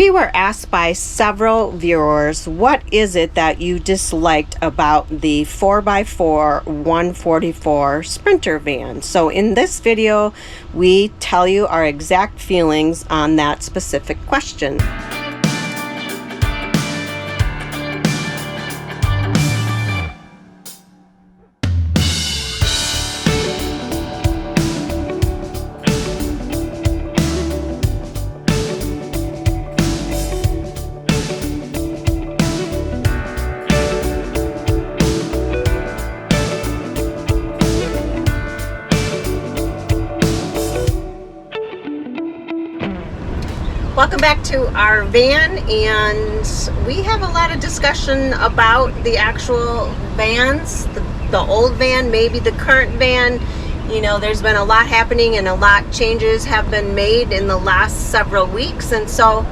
We were asked by several viewers, what is it that you disliked about the 4x4 144 Sprinter van? So in this video, we tell you our exact feelings on that specific question. Welcome back to our van, and we have a lot of discussion about the actual vans, the old van, maybe the current van. You know, there's been a lot happening and a lot changes have been made in the last several weeks, and so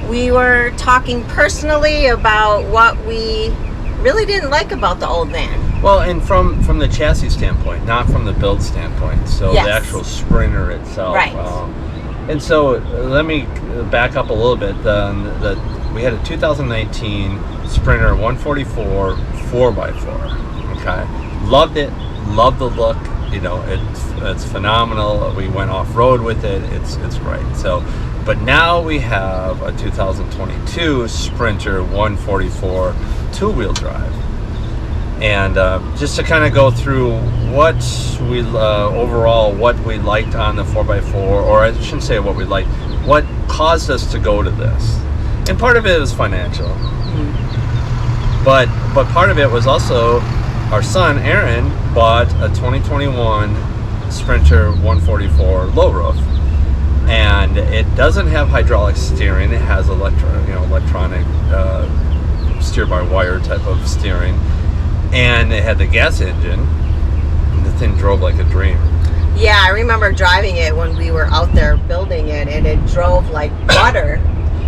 we were talking personally about what we really didn't like about the old van. Well, and from the chassis standpoint, not from the build standpoint. So Yes. The actual Sprinter itself. Right. And so let me back up a little bit. We had a 2019 Sprinter 144 4x4. Okay, loved it. Loved the look. You know, it's phenomenal. We went off road with it. It's great. So, but now we have a 2022 Sprinter 144 two-wheel drive. And just to kind of go through what we overall what we liked on the 4x4, or I shouldn't say what we liked, what caused us to go to this. And part of it was financial, but part of it was also our son Aaron bought a 2021 Sprinter 144 low roof, and it doesn't have hydraulic steering. It has electronic steer-by-wire type of steering. And it had the gas engine, and the thing drove like a dream. Yeah, I remember driving it when we were out there building it, and it drove like butter.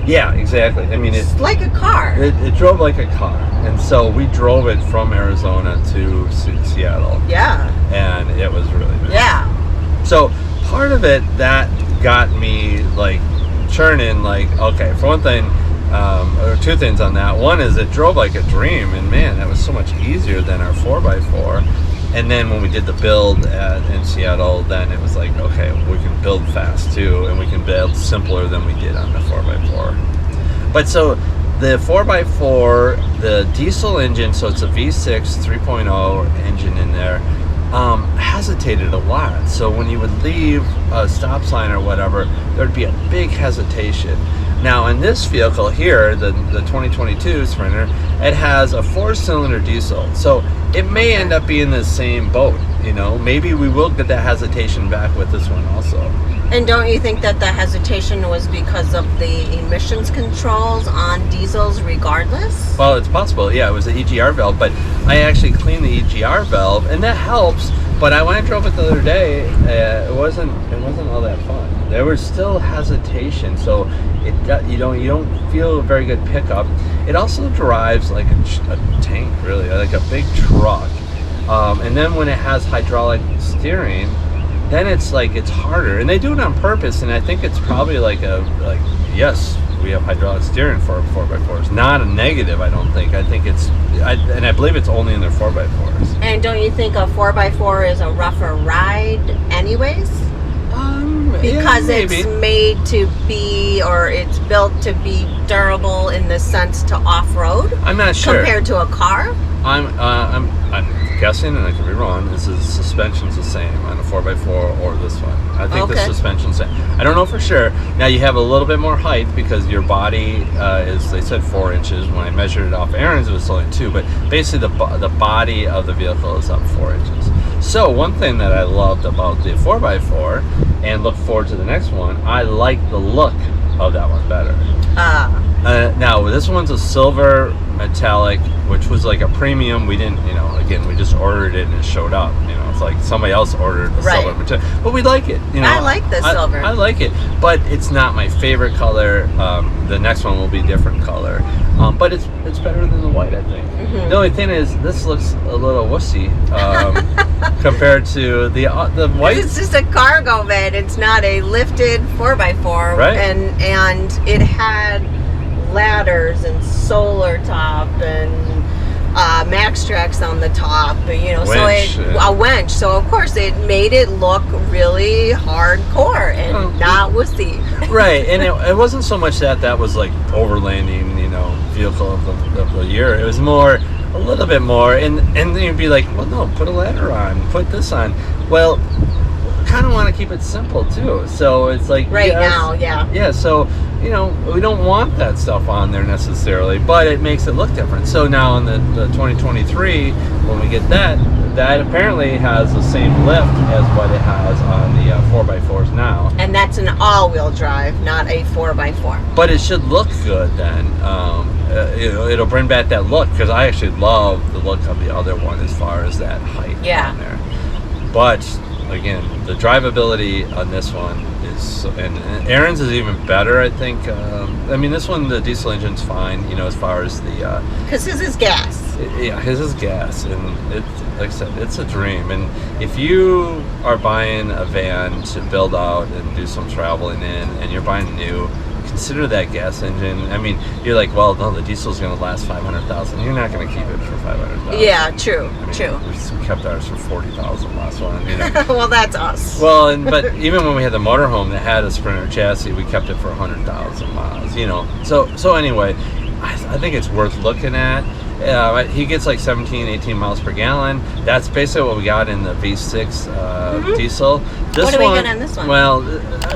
Yeah, exactly. I mean, It's like a car. it drove like a car. And so we drove it from Arizona to Seattle. Yeah. And it was really nice. Yeah. So part of it that got me like churning, like, okay, for one thing, or two things on that. One is it drove like a dream, and man, that was so much easier than our 4x4. And then when we did the build in Seattle, then it was like, okay, we can build fast too, and we can build simpler than we did on the 4x4. But so the 4x4, the diesel engine, so it's a V6 3.0 engine in there, hesitated a lot. So when you would leave a stop sign or whatever, there'd be a big hesitation. Now in this vehicle here, the 2022 Sprinter, it has a 4-cylinder diesel. So it may end up being the same boat, you know. Maybe we will get that hesitation back with this one also. And don't you think that the hesitation was because of the emissions controls on diesels regardless? Well, it's possible. Yeah, it was the EGR valve, but I actually cleaned the EGR valve, and that helps. But when I drove it the other day, it wasn't all that fun. There was still hesitation, so you don't feel a very good pickup. It also drives like a tank, really, like a big truck. And then when it has hydraulic steering, then it's harder. And they do it on purpose, and I think it's probably yes, we have hydraulic steering for 4x4s. It's not a negative, I don't think. I think I believe it's only in their 4x4s. And don't you think a 4x4 is a rougher ride anyways? Because yeah, it's made to be, or it's built to be durable in the sense to off-road? I'm not sure. Compared to a car? I'm guessing, and I could be wrong, the suspension's the same on a 4x4 or this one. I think the suspension's the same. I don't know for sure. Now you have a little bit more height because your body is, they said 4 inches. When I measured it off Aaron's, it was only 2, but basically the body of the vehicle is up 4 inches. So one thing that I loved about the 4x4, and look forward to the next one, I like the look of that one better. Now this one's a silver metallic, which was like a premium. We didn't, again, we just ordered it and it showed up. It's like somebody else ordered the Right. silver metallic, but we like it. I like the silver. I like it, but it's not my favorite color. The next one will be a different color, but it's better than the white, I think. Mm-hmm. The only thing is, this looks a little wussy compared to the white. It's just a cargo van. It's not a lifted 4x4. Right. And it had ladders and solar top and Maxtrax on the top, so Winch, a winch. So of course it made it look really hardcore and not wussy. Right, and it wasn't so much that was like overlanding, vehicle of the year. It was more, a little bit more, and then you'd be like, well, no, put a ladder on, put this on. Well, kind of want to keep it simple too. So it's like Now, yeah. Yeah, so we don't want that stuff on there necessarily, but it makes it look different. So now in the 2023, when we get that apparently has the same lift as what it has on the 4x4s now. And that's an all-wheel drive, not a 4x4. But it should look good then. It'll bring back that look, because I actually love the look of the other one as far as that height on there. But again, the drivability on this one is, and Aaron's is even better, I think. This one, the diesel engine's fine, as far as the... Because his is gas. His is gas, and it's, like I said, it's a dream. And if you are buying a van to build out and do some traveling in, and you're buying new, consider that gas engine. You're like, well, no, the diesel's going to last 500,000. You're not going to keep it for 500,000. Yeah, true, true. We kept ours for 40,000 last one. Well, that's us. Well, but even when we had the motorhome that had a Sprinter chassis, we kept it for 100,000 miles. So anyway, I think it's worth looking at. He gets like 17, 18 miles per gallon. That's basically what we got in the V6 diesel. What do we get on this one? Well,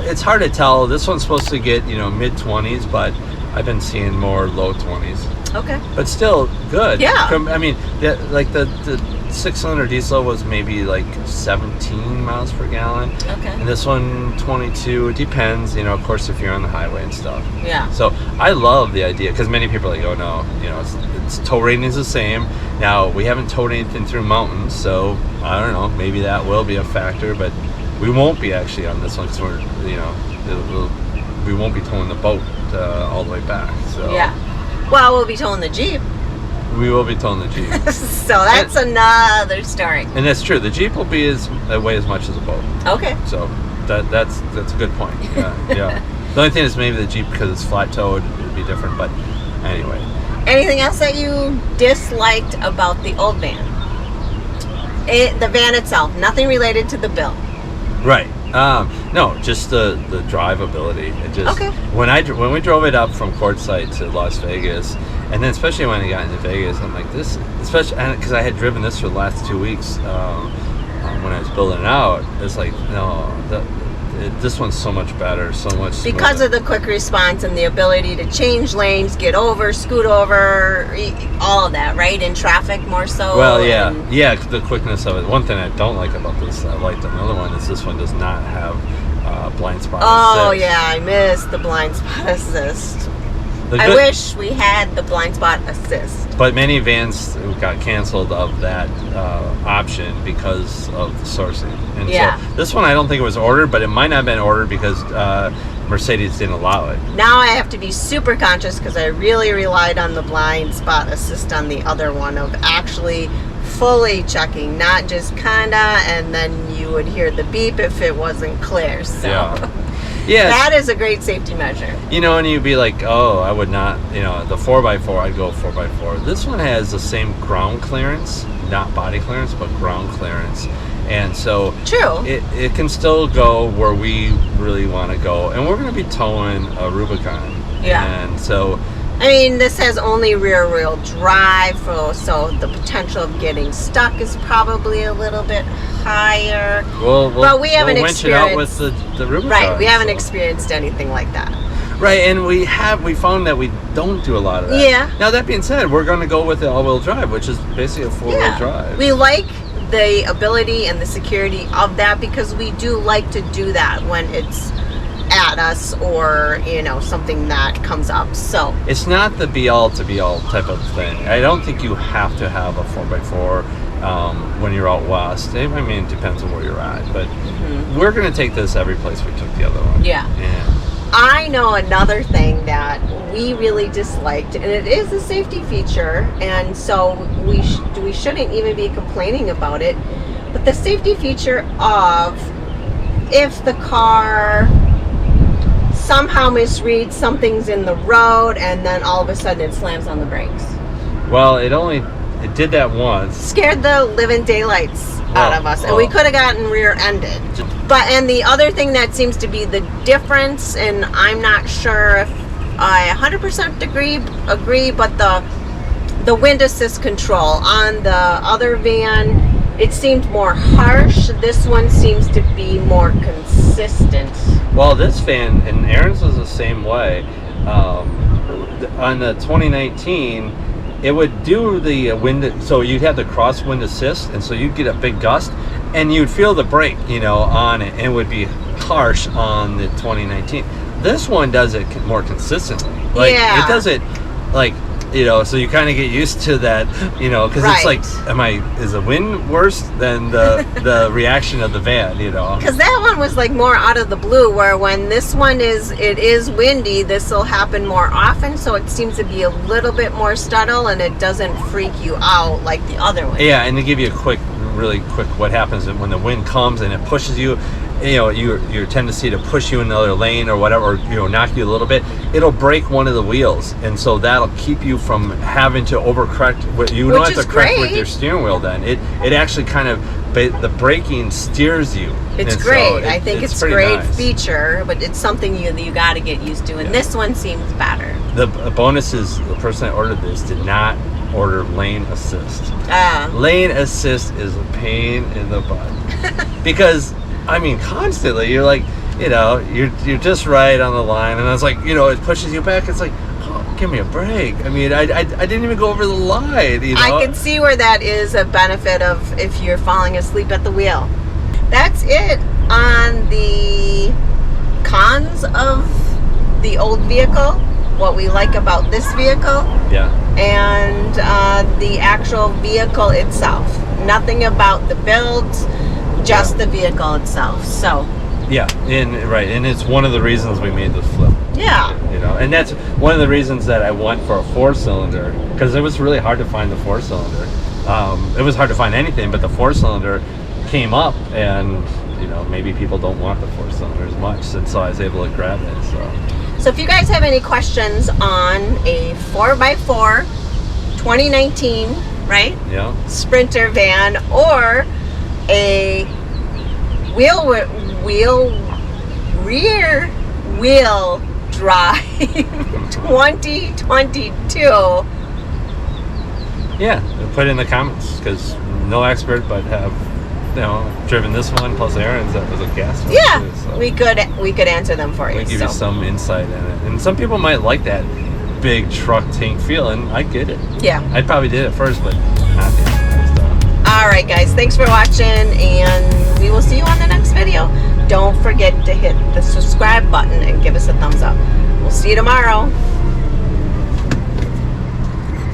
it's hard to tell. This one's supposed to get, mid-20s, but I've been seeing more low 20s. Okay. But still good. Yeah. The 6-cylinder diesel was maybe like 17 miles per gallon. Okay. And this one, 22. It depends, of course, if you're on the highway and stuff. Yeah. So I love the idea, because many people are like, oh no, it's tow rating is the same. Now, we haven't towed anything through mountains, so I don't know, maybe that will be a factor, but we won't be actually on this one, because we won't be towing the boat all the way back. So Yeah. Well, we'll be towing the Jeep. We will be towing the Jeep. So that's another story. And that's true. The Jeep will be weigh as much as a boat. Okay. So that's a good point. Yeah. The only thing is maybe the Jeep, because it's flat towed, it would be different. But anyway. Anything else that you disliked about the old van? The van itself, nothing related to the build. Right. No, just the drivability. It just Okay. when we drove it up from Quartzsite to Las Vegas, and then especially when I got into Vegas, I'm like, this, especially because I had driven this for the last 2 weeks when I was building it out. It's like, no, this one's so much better, so much smoother. Because of the quick response and the ability to change lanes, get over, scoot over, all of that, right? In traffic more so. Well, yeah, the quickness of it. One thing I don't like about this, I liked another one, is this one does not have blind spot Oh, assist. yeah, I missed the blind spot assist. The I good- wish we had the blind spot assist. But many vans got canceled of that option because of the sourcing. And Yeah. so this one, I don't think it was ordered, but it might not have been ordered because Mercedes didn't allow it. Now I have to be super conscious, because I really relied on the blind spot assist on the other one, of actually fully checking, not just kinda, and then you would hear the beep if it wasn't clear. So Yeah, that is a great safety measure. and you'd be like, oh, I would not, the 4x4, I'd go 4x4. This one has the same ground clearance, not body clearance, but ground clearance. And so True. it can still go where we really want to go. And we're going to be towing a Rubicon. Yeah. And so, This has only rear wheel drive, so the potential of getting stuck is probably a little bit higher. but we haven't we'll winch it out with experienced- the Rubicon. Right, we haven't so. experienced anything like that. Right, and we found that we don't do a lot of that. Yeah. Now, that being said, we're going to go with the all-wheel drive, which is basically a four-wheel drive. We like the ability and the security of that, because we do like to do that when it's at us, or something that comes up. So it's not the be all to be all type of thing. I don't think you have to have a 4x4 when you're out west. I mean, it depends on where you're at, but we're going to take this every place we took the other one. Yeah. I know another thing that we really disliked, and it is a safety feature, and so we shouldn't even be complaining about it, but the safety feature of if the car somehow misreads something's in the road and then all of a sudden it slams on the brakes. Well, it did that once. Scared the living daylights out of us, and we could have gotten rear-ended. And the other thing that seems to be the difference, and I'm not sure if I 100% agree, but the wind assist control on the other van, it seemed more harsh. This one seems to be more consistent. Well, this van, and Aaron's was the same way. On the 2019, it would do the wind, so you'd have the cross wind assist, and so you'd get a big gust, and you'd feel the brake, on it, and it would be harsh on the 2019. This one does it more consistently. Yeah. It does it, so you kind of get used to that, because it's like, is the wind worse than the reaction of the van, Because that one was like more out of the blue, where when this one it is windy, this will happen more often, so it seems to be a little bit more subtle, and it doesn't freak you out like the other one. Yeah, and to give you really quick, what happens when the wind comes and it pushes you, your tendency to push you in another lane or whatever, or knock you a little bit, it'll break one of the wheels, and so that'll keep you from having to overcorrect. You don't have to correct with your steering wheel. Then it actually kind of, the braking steers you. It's and great. So I think it's a great feature, but it's something you got to get used to, and this one seems better. The bonus is the person that ordered this did not order lane assist. Lane assist is a pain in the butt because constantly you're like, you're just right on the line, and it's like, it pushes you back. It's like, oh, give me a break. I didn't even go over the line. I can see where that is a benefit of if you're falling asleep at the wheel. That's it on the cons of the old vehicle, what we like about this vehicle. Yeah. And the actual vehicle itself. Nothing about the build, just the vehicle itself. So and it's one of the reasons we made this flip. Yeah. And that's one of the reasons that I went for a 4-cylinder, because it was really hard to find the 4-cylinder. It was hard to find anything, but the 4-cylinder came up, and maybe people don't want the 4-cylinder as much, and so I was able to grab it. So if you guys have any questions on a 4x4 2019, right? Yeah. Sprinter van, or a rear wheel drive 2022. Yeah, put in the comments, because no expert, but have driven this one plus Aaron's that was a gas one. Yeah, too, so we could answer them for you. We give you some insight in it, and some people might like that big truck tank feeling. I get it. Yeah, I probably did it first, but not the end. All right, guys, thanks for watching, and we will see you on the next video. Don't forget to hit the subscribe button and give us a thumbs up. We'll see you tomorrow.